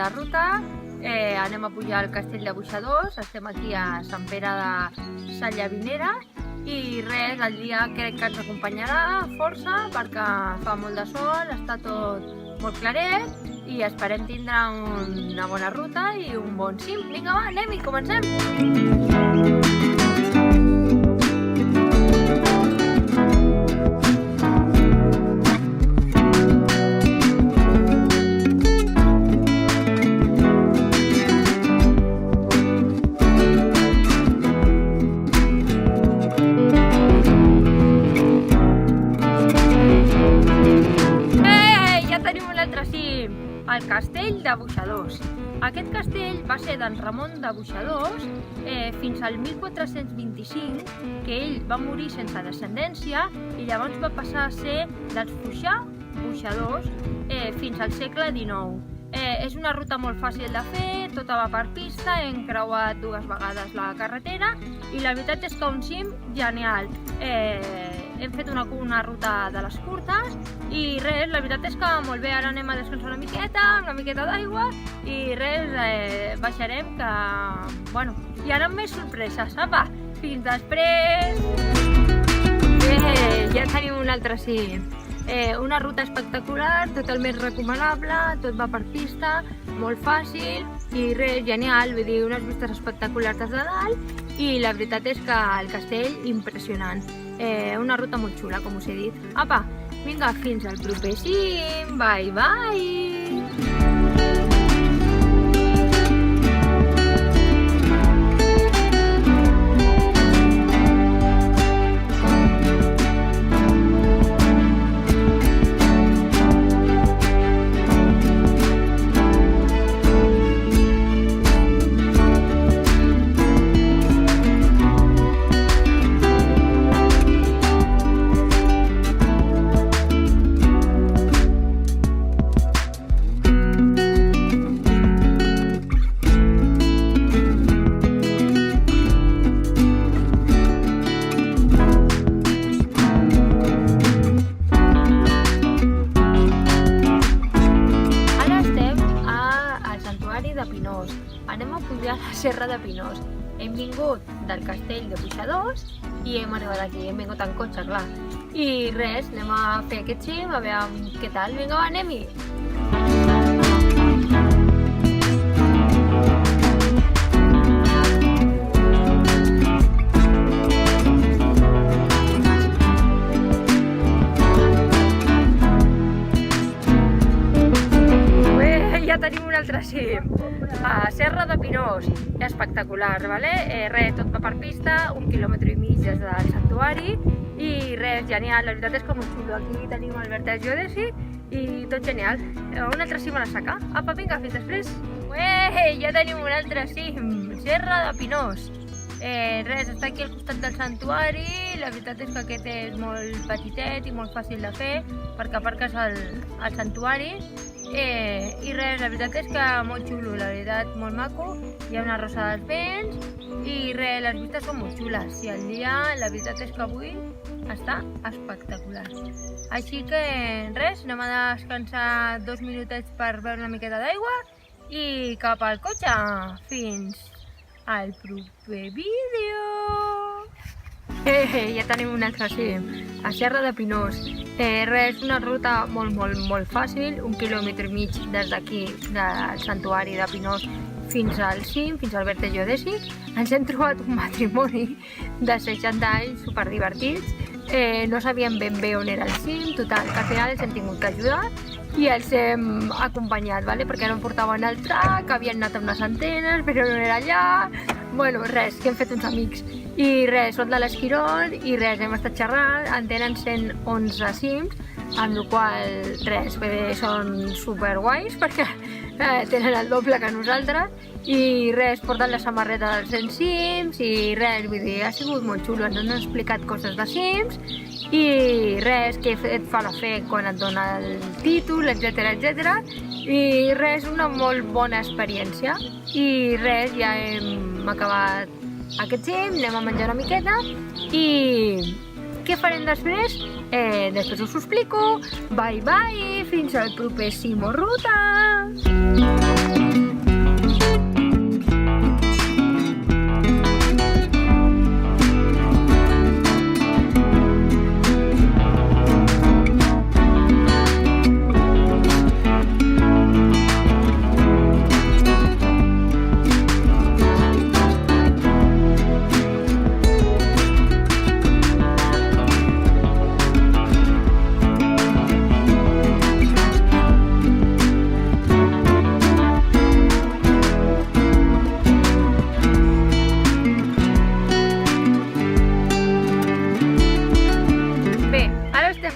la ruta, anem a pujar al castell de Boixadors, estem aquí a Sant Pere de Sallavinera i res, el dia crec que ens acompanyarà força perquè fa molt de sol, està tot molt claret i esperem tindre una bona ruta i un bon cim. Vinga va, anem-hi, comencem! El castell de Boixadors. Aquest castell va ser d'en Ramon de Boixadors fins al 1425, que ell va morir sense descendència i llavors va passar a ser dels Foixà Boixadors fins al segle XIX. És una ruta molt fàcil de fer, tota va per pista, hem creuat 2 vegades la carretera i la veritat és que un cim genial. Hem fet una ruta de les curtes i res, la veritat és que molt bé, ara anem a descansar una miqueta d'aigua i res, baixarem que... bueno, hi ha més sorpreses, apa! Fins després! Ja tenim un altre cim. Una ruta espectacular, totalment recomanable, tot va per pista, molt fàcil i res, genial, vull dir, unes vistes espectaculars des de dalt i la veritat és que el castell impressionant. Una ruta molt xula, com us he dit. Apa, vinga, fins al proper cim, bye bye! Anem a pujar la Serra de Pinós. Hem vingut del castell de Boixadors i hem arribat aquí, hem vingut en cotxe, clar. I res, anem a fer aquest cim, a veure què tal. Vinga, va, anem-hi! Ja tenim un altre cim, a Serra de Pinós, espectacular, vale? Res, tot va per pista, 1,5 quilòmetres des del santuari i res, genial, la veritat és que molt xulo, aquí tenim el Vertex Geodesi i tot genial. Un altre cim a la Saca, apa, vinga, fins després! Ja tenim un altre cim, Serra de Pinós. Res, està aquí al costat del santuari, la veritat és que aquest és molt petitet i molt fàcil de fer perquè aparques al santuari i res, la veritat és que molt xulo, la veritat, molt maco, hi ha una rosa dels vents i res, les vistes són molt xules i el dia, la veritat és que avui està espectacular. Així que res, anem a descansar 2 minutets per beure una miqueta d'aigua i cap al cotxe, fins al proper vídeo! Ja tenim un altre cim, a Serra de Pinós. Res, una ruta molt fàcil, 1,5 quilòmetres des d'aquí, del santuari de Pinós fins al cim, fins al Vertex Geodesi. Ens hem trobat un matrimoni de 60 anys superdivertits. No sabíem ben bé on era el cim, total, que al final els hem tingut que ajudar i els hem acompanyat, perquè no em portaven el trac, havien anat amb unes antenes, però no era allà. Bueno, res, que hem fet uns amics. I res, són de l'Esquirol i res, hem estat xerrant, en tenen 111 cims, amb la qual res, són superguais perquè tenen el doble que nosaltres i res, porten la samarreta dels 100 cims i res, vull dir, ha sigut molt xulo, ens han explicat coses de cims i res, què et fa l'efecte quan et dona el títol, etc. I res, una molt bona experiència i res, ja hem acabat aquest cim, anem a menjar una miqueta i què farem després? Després us ho explico. Bye bye, fins al proper cim o ruta!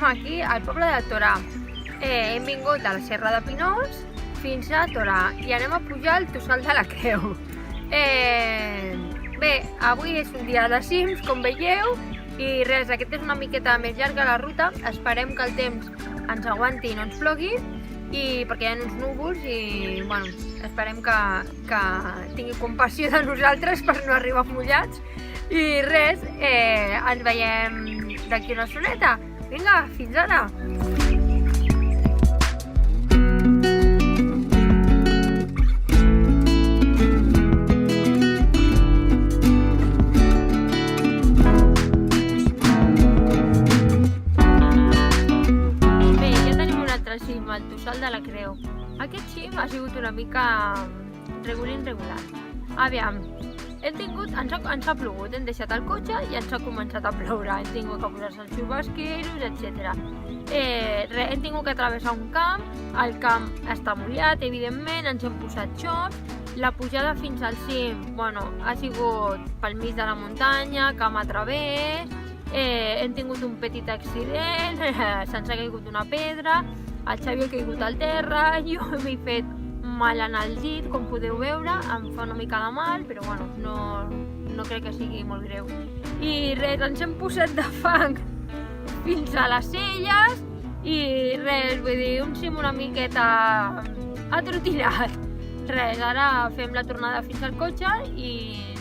aquí al poble de Torà. Hem vingut de la Serra de Pinós fins a Torà i anem a pujar el Tossal de la Creu. Bé, avui és un dia de cims, com veieu, i res, aquesta és una miqueta més llarga la ruta. Esperem que el temps ens aguanti i no ens plogui, perquè hi ha uns núvols i bueno, esperem que tingui compassió de nosaltres per no arribar mullats. I res, ens veiem d'aquí una estoneta. Vinga, fins ara! El Tossal de la Creu. Aquest cim ha sigut una mica regular. Aviam, ens ha plogut, hem deixat el cotxe i ens ha començat a ploure. Hem tingut que posar-se els xubasqueros, etc. Hem tingut que travessar un camp, el camp està mullat, evidentment, ens hem posat xops. La pujada fins al cim, bueno, ha sigut pel mig de la muntanya, camp a través, hem tingut un petit accident, se'ns ha caigut una pedra, el Xavi ha caigut al terra, jo m'he fet mal en el dit, com podeu veure, em fa una mica de mal, però bueno, no crec que sigui molt greu. I res, ens hem posat de fang fins a les celles i res, vull dir, un cim una miqueta atrotinat. Res, ara fem la tornada fins al cotxe i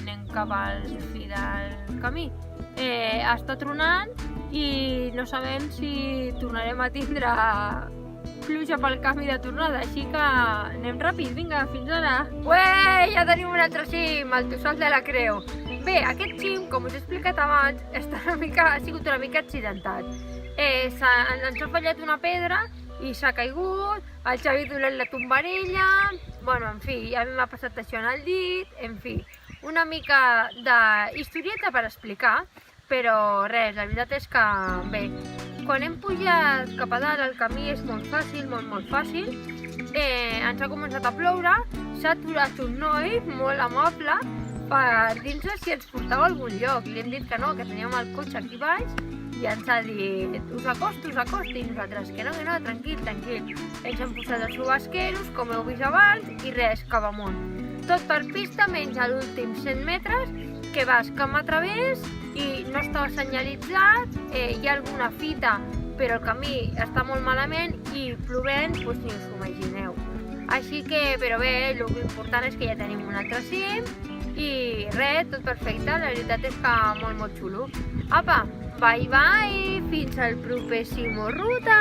anem cap al fi del camí. Està tronant i no sabem si tornarem a tindre pluja pel camí de tornada, així que anem ràpid, vinga, fins ara! Ué, ja tenim un altre cim, el Tossal de la Creu. Bé, aquest cim, com us he explicat abans, ha sigut una mica accidentat. Ens ha fallat una pedra i s'ha caigut, el Xavi dolent la tombarella, bueno, en fi, a mi m'ha passat això en el dit, en fi, una mica d'historieta per explicar, però res, la veritat és que, bé, quan hem pujat cap a dalt el camí és molt fàcil, molt fàcil. Ens ha començat a ploure, s'ha aturat un noi molt amable per dir-nos si ens portava a algun lloc. Li hem dit que no, que teníem el cotxe aquí baix i ens ha dit us acosti, i nosaltres que no, tranquil. Ens hem posat els xubasqueros, com heu vist abans, i res, cap amunt. Tot per pista, menys a l'últim 100 metres, que vas camp a través i no estava senyalitzat, hi ha alguna fita, però el camí està molt malament i plovent, doncs ni us ho imagineu. Així que, però bé, l'important és que ja tenim un altre cim i res, tot perfecte, la veritat és que molt xulo. Apa, bye, fins al proper Cimo Ruta!